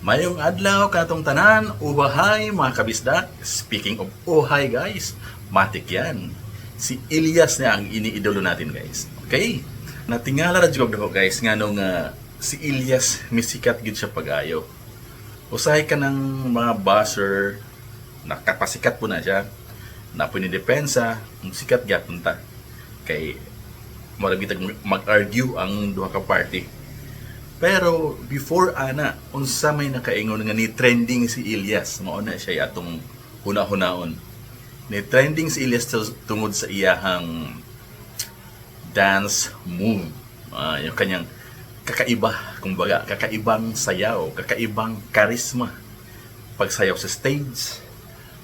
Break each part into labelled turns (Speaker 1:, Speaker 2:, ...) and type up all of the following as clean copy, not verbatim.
Speaker 1: Mayong adlaw katong tanan, ubahay mga kabisdak. Speaking of uhay guys, matik yan. Si Elias na ang iniidolo natin guys. Okay? Natingala ra jud ko guys nga nung si Elias misikat gid siya pag-ayo. Usahay ka ng mga buzzer, nakapasikat po na siya. Na pinidepensa, sikat gyapon ta. Kay marabitag mag-argue ang duha ka party. Pero before ana, unsa may nakaingon nga ni trending si Elias, mao na siya atong huna-hunaon. Ni trending si Elias tungod sa iyahang dance move. Yung kanyang kakaiba, kumbaga, kakaibang sayaw, kakaibang karisma pagsayaw sa stage,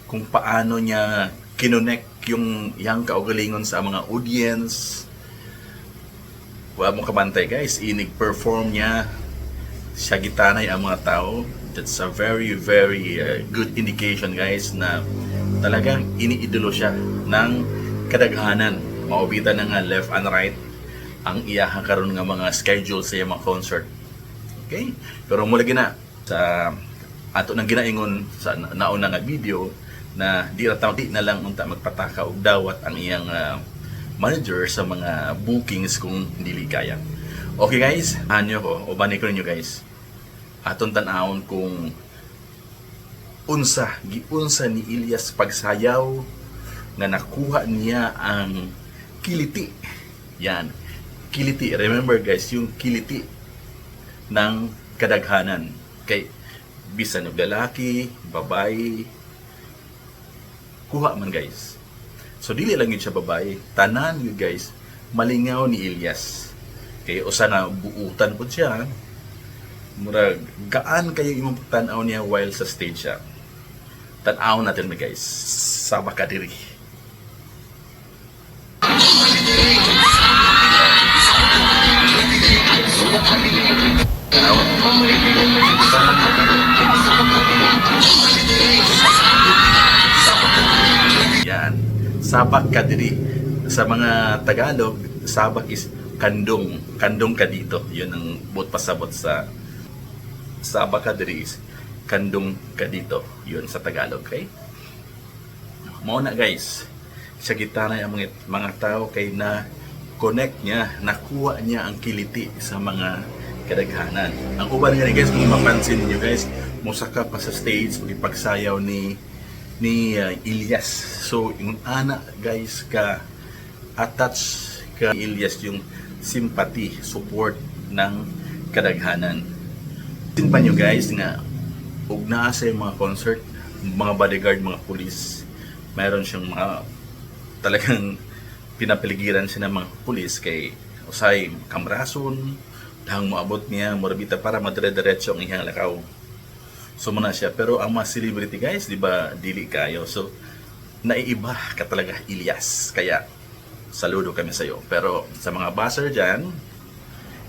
Speaker 1: kung paano niya kinonect yung iyang kaugalingon sa mga audience. Wala mong kabantay guys, inig-perform niya, siya gitanay ang mga tao. That's a very good indication guys na talagang iniidolo siya ng kadaghanan. Maubitan na nga left and right ang iyahang karon nga mga schedule sa iyang mga concert. Okay? Pero mula gina sa ato nang ginaingon sa nauna nga video na di na lang unta magpataka og dawat ang iyang manager sa mga bookings kung dili kaya. Okay guys, anyo ko, ubanay ko ninyo guys. Aton tan-awon kung giunsa ni Elias pagsayaw nga nakuha niya ang kiliti. Yan, kiliti. Remember guys, yung kiliti ng kadaghanan. Kay bisan og lalaki, babae, kuha man guys. So dili lang yun siya babae, tanan yun guys, malingaw ni Elias. Kaya usa na buutan po siya, murag gaan kayo imong tan-aw niya while sa stage siya. Tan-aw natin mi guys, sabak ka diri. Yan. Sabak ka diri. Sa mga Tagalog, sabak is kandong. Kandong ka dito. Yun ang buot pasabot sa sabak ka diri is kandong ka dito. Yun sa Tagalog. Okay? Mao na guys. Sa gitana ang mga tao kay na connect niya, nakuha niya ang kiliti sa mga kadaghanan. Ang uban nga guys, kung mapansin niyo guys, musaka pa sa stage pagsayaw ni Elias. So, yung ana guys ka attach ka Elias yung sympathy, support ng kadaghanan. Tin pa nyo guys nga ug naa sa mga concert, mga bodyguard, mga pulis, mayroon siyang mga talagang pinapiligiran siya ng mga pulis kay usay kamrason, dahang moabot niya morabita para madire-diretso ang iyang lakaw. So muna siya. Pero ang mga celebrity guys, di ba, dili kayo. So, naiiba ka talaga, Elias. Kaya, saludo kami sa iyo. Pero sa mga buzzer dyan,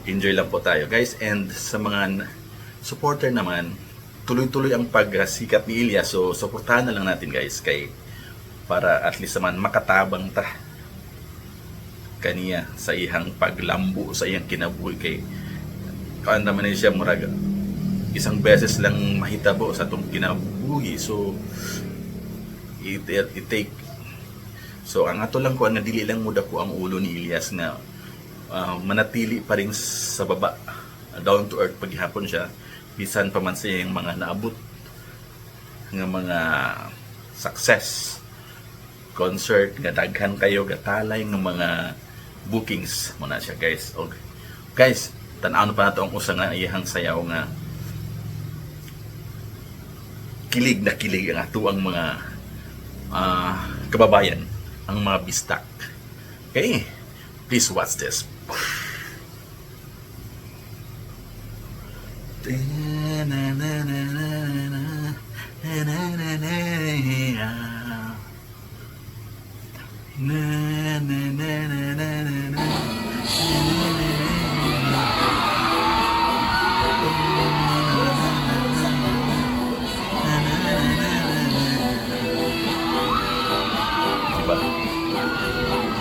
Speaker 1: enjoy lang po tayo guys. And sa mga supporter naman, tuloy-tuloy ang pagsikat ni Elias. So, supportahan na lang natin guys. Para at least naman makatabang ta kaniya sa iyang paglambo, sa iyang kinabuhi kay kaan naman siya muraga isang beses lang mahitabo sa itong kinabuhi. So, it take. So, ang ato lang ko, ang nadili lang muda ko ang ulo ni Elias na manatili pa rin sa baba, down to earth paghihapon siya, bisan pa man siya yung mga naabot ng mga success, concert, gadaghan kayo, gatalay ng mga bookings muna siya guys. Okay. Guys, tan-aw pa nato ang usa nga iyang sayaw nga kilig na kilig ang ato ang mga kababayan, ang mga bistak. Okay, please watch this. Diba?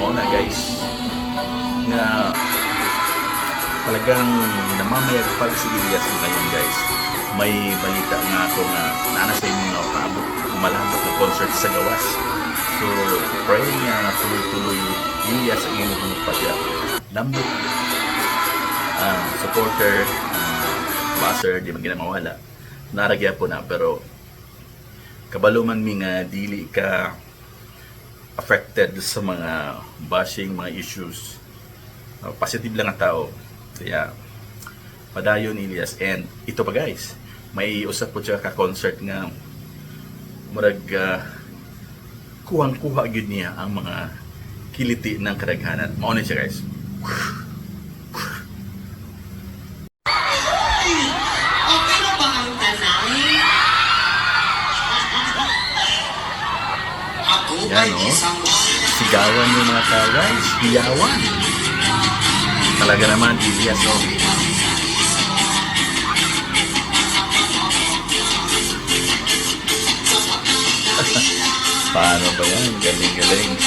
Speaker 1: Oo na guys, na talagang namamayagpag si Elias ngayon guys. may balita nga ako nga nana sa inyo nga paabot malambot na concert sa gawas. So, pray nga tuloy-tuloy iya sa inyong pagya. Lambot, supporter, buzzer, di man ginamawala. Naragya po na, pero kabalo man mi nga dili ka affected sa mga bashing, mga issues. Positive lang ang tao. Kaya, padayon Elias. And ito pa guys, may usap po siya ka-concert nga murag kuhang-kuha gid niya ang mga kiliti ng kadaghanan. Mauna siya guys.
Speaker 2: Okay na ba ang tanay? Ako
Speaker 1: Yan,
Speaker 2: ay
Speaker 1: oh.
Speaker 2: isang
Speaker 1: Sigawan yung mga tao guys. Hiyawan. Talaga naman Elias. Oh. Paano ba yan? Galing-galing.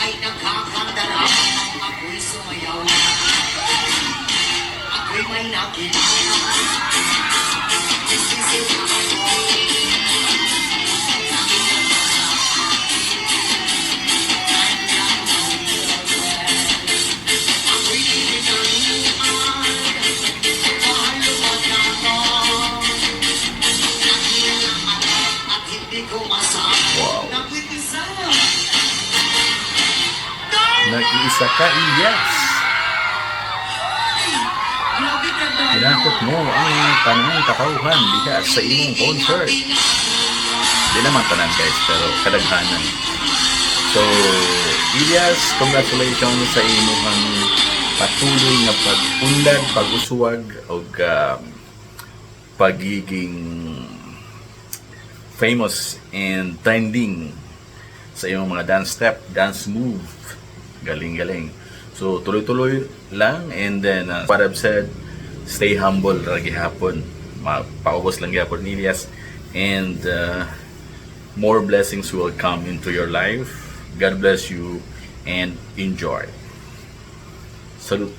Speaker 2: ay nagkakandara. Ako'y sumayaw. Ako'y may nakita.
Speaker 1: Wow. Nag-iisa ka, Elias. Tinakot mo ang tanang katauhan diha sa imong concert. Di naman tanan guys, pero kadaghanan. So, Elias, congratulations sa imong patuloy nga pag-unlad, pag-uswag o pagiging famous and trending sa iyong mga dance step, dance move. Galing-galing. So, tuloy-tuloy lang. And then, what I've said, stay humble lagi hapon. Paubos lang gihapon ni Elias. And more blessings will come into your life. God bless you and enjoy. Salute.